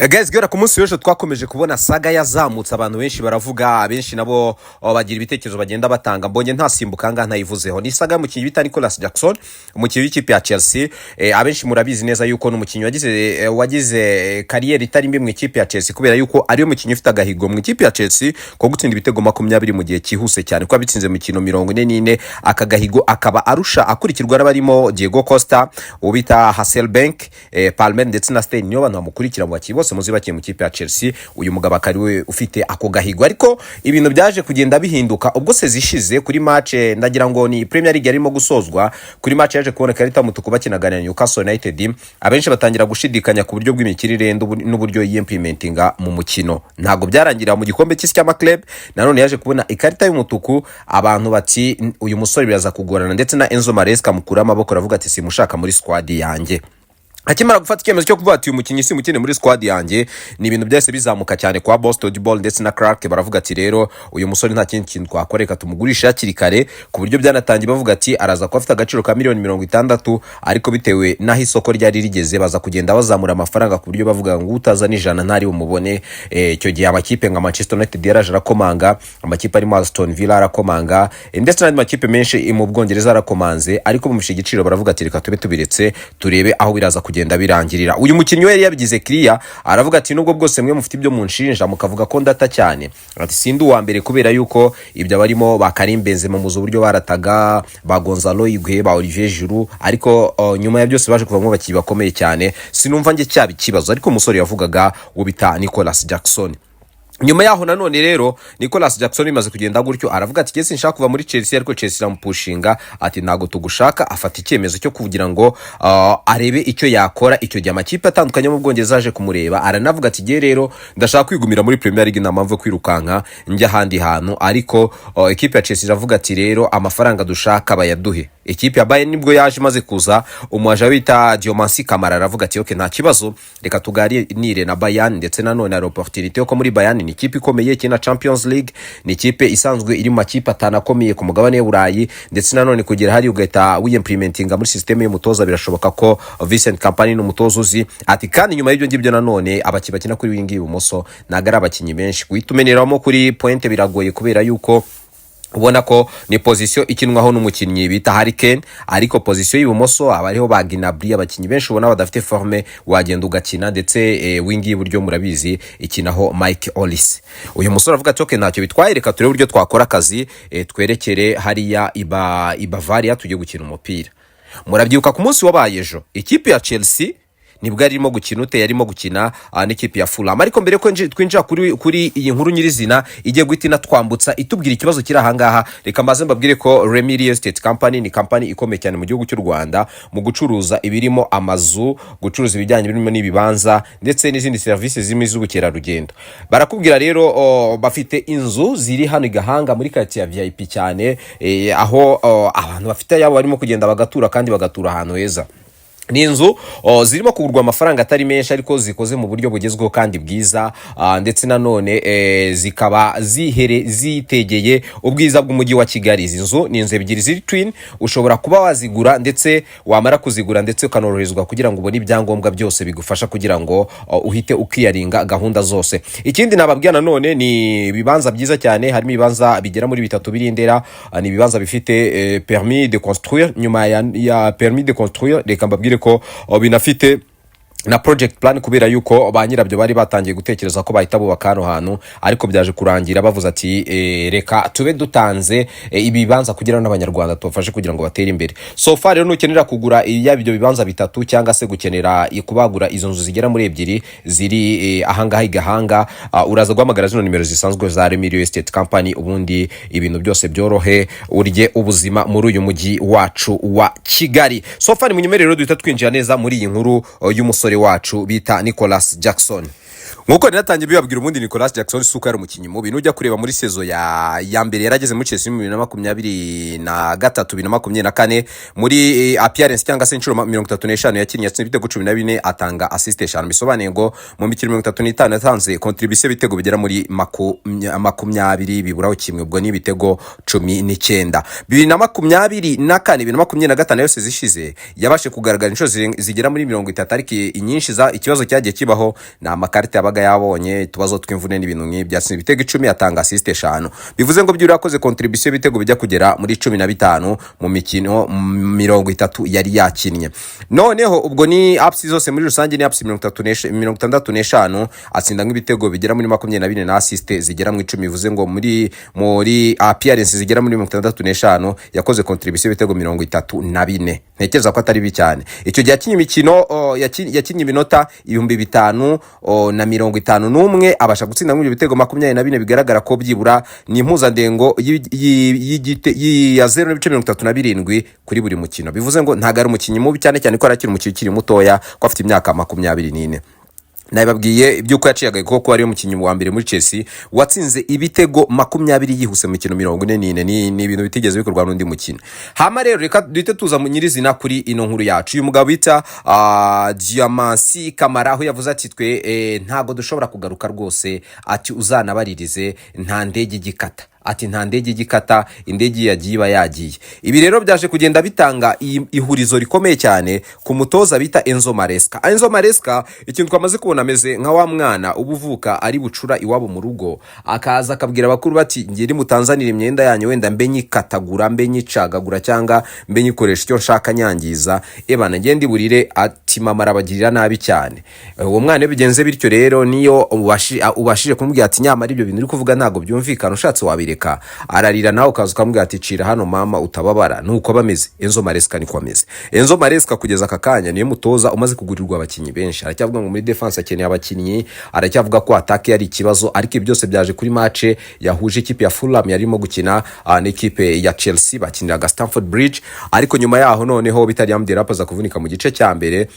Guys, gera ku munsi w'ejo twakomeje kubona saga yazamutse, abantu benshi baravuga, benshi nabo bagira ibitekerezo bagenda batanga. Mbonye ntasimbuka nga ntayivuzeho. Ni saga y'umukinnyi bita Nicolas Jackson, umukinnyi w'ikipe ya Chelsea. Abenshi murabizi neza yuko n'umukinnyi wagize kariyeri itari mbi mu ikipe ya Chelsea, kubera yuko ari umukinnyi ufite agahigo mu ikipe ya Chelsea ko gutsinda ibitego 20 mu gihe cyihuse cyane, ko abitsinze mu mikino 44. Aka gahigo akaba arusha akurikirwa n'abarimo Diego Costa, ubita Hasselbank, Palmer ndetse na Stein. Niyo bantu bamukurikira mu bakinnyi bose muzi bakiye mu kipe ya Chelsea. Uyu mugabo akari we ufite ako gahigo, ariko ibintu byaje kugenda bihinduka ubwo se zishize kuri match, ndagira ngo ni Premier League yarimo gusozwa. Kuri match yaje kubona karita mutuku bakinaga na Newcastle United, abenshi batangira gushidikanya ku buryo bw'imikirire n'uburyo yimplementinga mu mukino. Ntago byarangira mu gikombe cy'isi cy'ama club, nanone yaje kubona ikarita y'umutuku. Abantu bati uyu musore biraza kugorana, ndetse na Enzo Maresca mukura amaboko aravuga ati simushaka muri squad yanjye. Akimara gufata icyemezo cyo kuvuga ati uyu mukinnyi si mukine muri squad yanjye, ni ibintu byose bizamuka cyane kwa Boston Ball ndetse na Clark. Baravuga ati rero uyu musore nta kindi kintu twakoreka tumugurisha hakiri kare, ku buryo byanatangiye bavuga ati araza kuba afite agaciro ka $60 ariko bitewe naho isoko ryari rigeze baza kugenda bazamura amafaranga, ku buryo bavuga ngo utaza n'ijana ntari bumubone. Icyo gihe amakipe nka Manchester United yaraje arakomanga, amakipe arimo Aston Villa arakomanga, ndetse n'andi makipe menshi mu Bwongereza arakomanze, ariko bamushyira igiciro baravuga ati reka tube tubiretse turebe aho biraza kugenda birangirira. Uyu mukinnyi we yabigize clear, aravuga ati nubwo bwose mwe mufite ibyo munshinja mukavuga ko ndata cyane, ati sindi uwa mbere, kubera yuko ibyo barimo bakarimbenze mu muzo buryo barataga ba Gonzalo Higuain, ba Olivier Giroud, ariko nyuma ya byose baje kuvamo bakiyi bakomeye cyane. Sinumva nge cyaba ikibazo, ariko umusore yavugaga ubita Nicolas Jackson. Nyuma yaho nanone rero Nicolas Jackson bimaze kugenda gutyo, aravuga ati kese nshaka kuva muri Chelsea, ariko Chelsea rampushinga ati nago tugushaka. Afata icyemezo cyo kugira ngo arebe icyo yakora. Icyo gihe amakipe atandukanye mu Bwongereza aje kumureba, aranavuga ati giye rero ndashaka kwigumira muri Premier League, namamve kwirukanka njya handi hantu. Ariko ekipe ya Chelsea iravuga ati rero amafaranga dushaka bayaduhe. Ekipe ya Bayern nibwo yaje maze kuza umwaje wita Diomansi Kamara, aravuga ati okay nta kibazo, reka tuganire na Bayern, ndetse nanone ari opportunity yo ko muri Bayern ni ikipe ikomeye kina Champions League, ni ikipe isanzwe iri mu makipe atanakomeye ku mugabane w'Uburayi, ndetse nanone kugira hari ugahita wimplementinga muri system y'umutoza birashoboka ko Vincent Kompany n'umutoza uzi. Ati kandi nyuma y'ibyo ngibyo nanone abakinnyi bakina kuri wingi ibumoso nagara abakinnyi benshi guhitumeneramo kuri point biragoye, kubera yuko ubona ko ni position ikinwaho n'umukinnyi bita Harry Kane, ariko position y'ibumoso abariho ba Gnabry, abakinnyi benshi ubona badafite forme wagenda ugakina, ndetse wingi y'uburyo murabizi ikinaho Mike Olise. Uyu musore avuga ati okay ntacyo bitwaye, reka turebe uburyo twakora akazi, twerekere hariya Bavaria tujye gukina umupira. Murabyibuka ku munsi wabaye ejo ikipe ya Chelsea nibwo arimo gukina yarimo gukina n'ikipe ya Fulham. Ariko mbere ko twinjira kuri iyi nkuru nyirizina igiye guhita twambutsa itubwira ikibazo kiri ahangaha, reka mbaze mbabwire ko Remy Real Estate Company ni company ikomeye cyane mu gihugu cy'u Rwanda mu gucuruza ibirimo amazu, gucuruza ibijyanye birimo n'ibibanza, ndetse n'izindi services zimwe z'ubukerarugendo. Barakubwira rero bafite inzu ziri hano Igahanga muri quartier ya VIP cyane, aho abantu bafite yabo barimo kugenda bagatura, kandi bagatura ahantu heza. Ni inzu zirimo kugurwa amafaranga atari menshi, ariko zikoze mu buryo bugezweho kandi bwiza, ndetse nanone zikaba zitegeye ubwiza bw'umujyi wa Kigali. Izi nzu ni inzu ebyiri ziri twin, ushobora kuba wazigura, ndetse wamara kuzigura ndetse ukanoroherezwa kugira ngo ubone ibyangombwa byose bigufasha kugira ngo uhite ukiyaringa gahunda zose. Ikindi nababwira nanone ni ibibanza byiza cyane, harimo ibibanza bigera muri 3 birindera, ni ibibanza bifite permis de construire. Nyuma ya permis de construire, reka mbabwire ko binafite na project plan, kubera yuko ba nyirabyo bari batangiye gutekereza ko bahita bubaka hano hantu, ariko byaje kurangira bavuze ati reka tube dutanze ibibanza kugira n'abanyarwanda tubafashe kugira ngo batere imbere. So far rero nukenera kugura ibyo bibanza bitatu, cyangwa se gukenera kubagura izo nzu zigera muri 2 ziri ahangaha Igahanga, uraza guhamagara zino nimero zisanzwe za Remy Real Estate Company, ubundi ibintu byose byorohe, urye ubuzima muri uyu mujyi wacu wa Kigali. So far munyemere rero duhita twinjira neza muri iyi nkuru y'umusore wacu bita Nicolas Jackson. nkuko natangiye bibabwira ubundi Nicolas Jackson suko yari umukinnyi mubi nujya kureba muri sezo ya mbere yarageze muri Chelsea 2023 2024 muri appearance cyangwa se inshuro 35 yakinnye yatsinze ibitego 14 atanga assist 5 bisobanuye ngo mu mikino 35 yatanze contribution y'ibitego bigera muri 20 biburaho kimwe ubwo ni ibitego 19 2024 2025 yose zishize yabashe kugaragara inshuro zigera muri 30 ariko inyinshi za ikibazo cyagiye kibaho na amakarita yabaga yabonye tubazo tw'imvune n'ibintu nk'ibyo yatsinze ibitego 10 atanga assist 5 bivuze ngo byuri yakoze contribution y'ibitego bijya kugera muri 15 mu mikino 30 yari yakinnye. Noneho ubwo ni apps zose muri rusange ni apps 65 atsinda nk'ibitego bigera muri 24 na assist zigera mu 10 bivuze ngo muri appearance zigera muri 65 yakoze contribution y'ibitego 34 ntekereza ko atari bi cyane. Icyo gihe yakinnye imikino yakinnye iminota 551 abasha gutsinda mu bitego 24 bigaragara ko byibura ni impuzandengo ya 0.37 kuri buri mukino bivuze ngo ntago ari umukinnyi mubi cyane cyane ko arakira umukinnyi ukiri mutoya ko afite imyaka 24. Nababwiye ibyuko yaciyaga koko ari umukinnyi wa mbere muri Chelsea watsinze ibitego 20 yihuse mu mikino 44 ni ibintu bitigeze bikorwa n'undi mukino. Hama rero reka duhite tuza mu nyirizina kuri ino nkuru yacu. Uyu mugabo bita Diamansi Kamara aho yavuze ati twe ntago dushobora kugaruka rwose ati uzanabaririze nta ndege gikata ati nta ndege gikata indege yagiye. Ibi rero byaje kugenda bitanga ihurizo rikomeye cyane ku mutoza bita Enzo Maresca ikintu twamaze kubona ameze nka wa mwana ubuvuka ari bucura iwabo mu rugo akaza akabwira abakuru bati ngiri mutanzanira imyenda yanyu wenda mbe nyikatagura mbe nyicagagura cyangwa mbe nyikoresha icyo nshaka nyangiza ebana ngende burire ati mama arabagirira nabi cyane. Uwo mwana bigenze bityo rero niyo ubashije kumubwira ati nyamara ibyo bintu uri kuvuga ntago byumvikana ushatse wabire ararira nawe ukaza ukamubwira ati cira hano mama utababara nuko bameze. Enzo Maresca niko ameze. Enzo Maresca kugeza akakanya niyo mutoza umaze kugurirwa abakinnyi benshi aracyavuga ngo muri defense akeneye abakinnyi aracyavuga ko attack yari ikibazo ariko byose byaje kuri match yahuje ikipe ya Fulham yarimo gukina n'ikipe ya Chelsea bakiniraga Stamford Bridge ariko nyuma yaho noneho bitari yamderapaza kuvunika mu gice cya mbere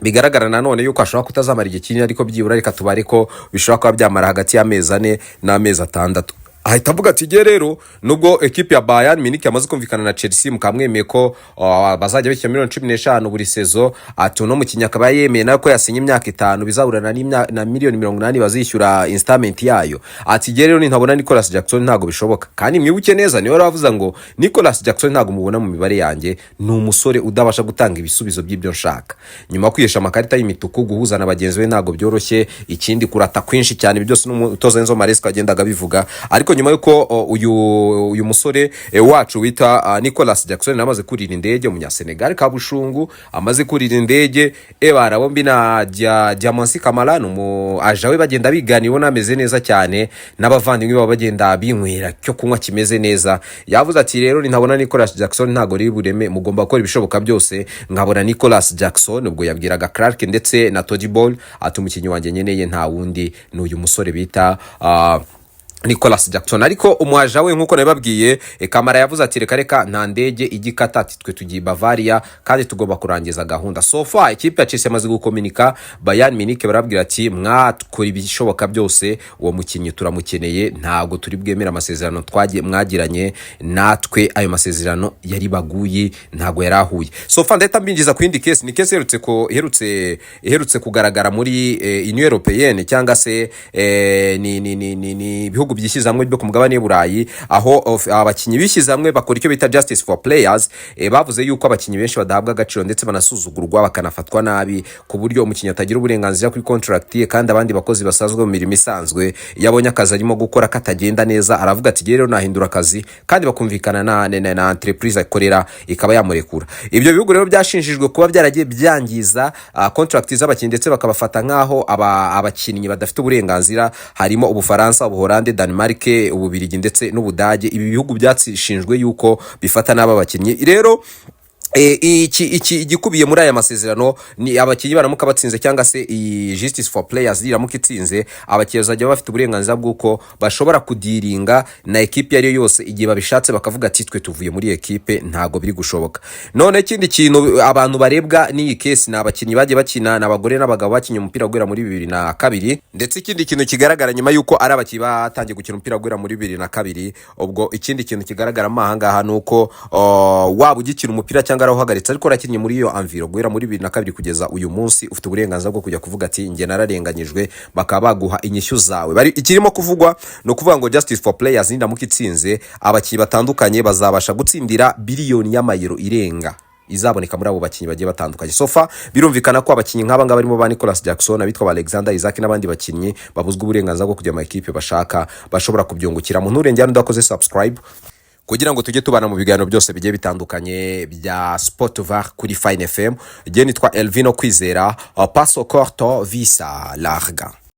bigaragara nanone yuko ashobora kutazamara igihe kinini ariko byibura reka tubare ko bishobora kuba byamara hagati y'amezi 4 n'amezi 6. Ahita avuga ati rero nubwo ekipe ya Bayern Munich yamaze kumvikana na Chelsea mukamwemeye ko bazajya bishyura $15 buri sezo ati no mukinya akaba yemeye nako yasinye imyaka 5 bizaburana na miliyoni 80 bazishyura installment yayo. Ati rero ntabona Nicolas Jackson ntago bishoboka kandi mwibuke neza niwe ravuza ngo Nicolas Jackson ntago mubona mu mibare yanjye ni umusore udabasha gutanga ibisubizo by'ibyo nshaka nyuma kwiyesha amakarita y'imituku guhuza na bagenzi be ntago byoroshye ikindi kurata kwinshi cyane byose n'umutoza Enzo Maresca agendaga bivuga ariko nyuma yuko uyu musore wacu wita Nicolas Jackson namaze kurira indege mu Senegal kabushungu amaze kurira indege barabombi na Diamansi Kamara ajawe bagenda biganiwe nameze neza cyane n'abavandimwe baba bagenda binywera cyo kunywa kimeze neza. Yavuze ati rero ntabona Nicolas Jackson ntago ri bureme mugomba gukora ibishoboka byose nkabona Nicolas Jackson ubwo yabwiraga Clark ndetse na Todd Ball atumukinyi wanjye nyeneye nta wundi n'uyu musore bita Nicolas Jackson ariko umwaja we nkuko nababwiye Kamara yavuze ati reka nta ndege igikata ati twe tugiye Bavaria kandi tugomba kurangiza gahunda. So far ikipe ya Chelsea yamaze gukomunika Bayern Munich barabwira ati mwakora ibishoboka byose uwo mukinyi turamukeneye ntago turi bwemera amasezerano mwagiranye natwe ayo masezerano yari baguye ntago yarahuye. So far ndahita mbinjiza ku yindi case ni case iherutse kugaragara muri Union Européenne cyangwa se ni bihugu byishyize hamwe byo ku mugabane w'Uburayi aho abakinyi bishyize hamwe bakora icyo bita justice for players bavuze yuko abakinyi benshi badahabwa agaciro ndetse banasuzugurwa bakanafatwa nabi ku buryo umukinyi atagira uburenganzira kuri contract ye kandi abandi bakozi basanzwe mu mirimo isanzwe yabonye akazi arimo gukora katagenda neza aravuga ati rero nahindura akazi kandi bakumvikana na entreprise akorera ikaba yamurekura. Ibyo bihugu rero byashinjijwe kuba byaragiye byangiza contract z'abakinyi ndetse bakabafata nkaho abakinyi badafite uburenganzira harimo Ubufaransa, Ubuholande, Denmark, Ububirigi ndetse n'Ubudage. Ibi bihugu byatsishinjwe yuko bifata n'aba bakinyi. Rero iki igikubiye muri aya masezerano ni abakinnyi baramuka batsinze cyangwa se iyi justice for players iramuka itsinze, abakinnyi bazajya bafite uburenganzira bw'uko bashobora kudiringa na ekipe iyo yose igihe babishatse, bakavuga ati twe tuvuye muri ekipe ntago biri gushoboka. None ikindi kintu abantu barebwa n'iyi case ni abakinnyi bagiye bakina n'abagore n'abagabo bakinnye umupira gwera muri 2002, ndetse ikindi kintu kigaragara nyuma yuko ari abakinnyi batangiye gukina umupira gwera muri 2002, ubwo ikindi kintu kigaragara amahanga nuko waba ugikina umupira cyangwa uhagaritse ariko rakinnye muri iyo anviro guhera muri 2002 kugeza uyu munsi, ufite uburenganzira bwo kujya kuvuga ati nge nararenganyijwe, bakaba baguha inyishyu zawe. Bari ikirimo kuvugwa no kuvuga ngo justice for players nindamuka itsinze, abakinnyi batandukanye bazabasha gutsindira biliyoni y'amayero irenga izaboneka muri abo bakinnyi bagiye batandukanye. Sofa birumvikana ko abakinnyi nk'aba ngaba barimo ba Nicolas Jackson, abitwa ba Alexander Isaac n'abandi bakinnyi babuzwa uburenganzira bwo kujya mu ekipe bashaka, bashobora kubyungukira. Mu nturengera udakoze subscribe kugira ngo tujye tubana mu biganiro byose bigiye bitandukanye bya Sport VAR kuri Fine FM. Je nitwa Elvino Kwizera, passo corto visa larga.